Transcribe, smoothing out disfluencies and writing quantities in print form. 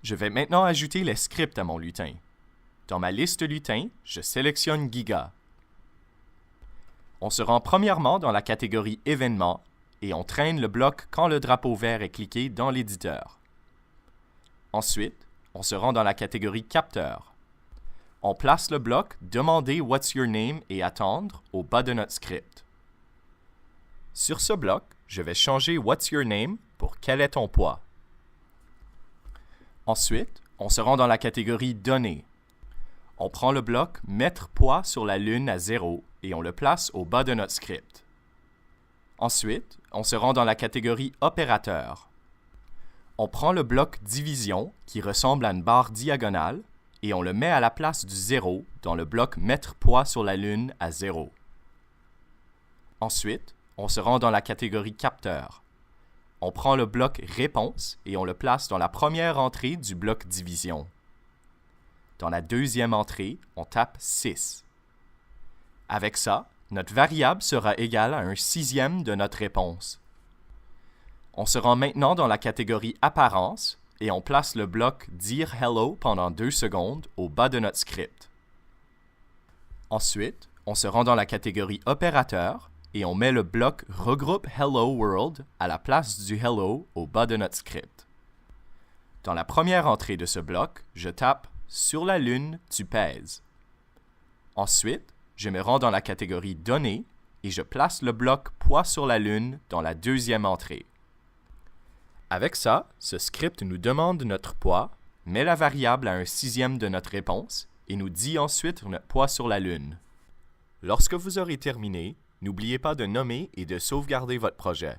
Je vais maintenant ajouter les scripts à mon lutin. Dans ma liste lutin, je sélectionne Giga. On se rend premièrement dans la catégorie événements et on traîne le bloc quand le drapeau vert est cliqué dans l'éditeur. Ensuite, on se rend dans la catégorie capteur. On place le bloc Demander What's your name et attendre au bas de notre script. Sur ce bloc, je vais changer What's your name pour Quel est ton poids. Ensuite, on se rend dans la catégorie Données. On prend le bloc Mettre poids sur la Lune à 0 et on le place au bas de notre script. Ensuite, on se rend dans la catégorie Opérateur. On prend le bloc Division qui ressemble à une barre diagonale et on le met à la place du 0 dans le bloc Mettre poids sur la Lune à 0. Ensuite, on se rend dans la catégorie Capteur. On prend le bloc Réponse et on le place dans la première entrée du bloc Division. Dans la deuxième entrée, on tape 6. Avec ça, notre variable sera égale à un sixième de notre réponse. On se rend maintenant dans la catégorie Apparence et on place le bloc Dire Hello pendant 2 secondes au bas de notre script. Ensuite, on se rend dans la catégorie Opérateur et on met le bloc Regroupe Hello World à la place du Hello au bas de notre script. Dans la première entrée de ce bloc, je tape Sur la Lune, tu pèses. Ensuite, je me rends dans la catégorie Données et je place le bloc Poids sur la Lune dans la deuxième entrée. Avec ça, ce script nous demande notre poids, met la variable à un sixième de notre réponse et nous dit ensuite notre poids sur la Lune. Lorsque vous aurez terminé, n'oubliez pas de nommer et de sauvegarder votre projet.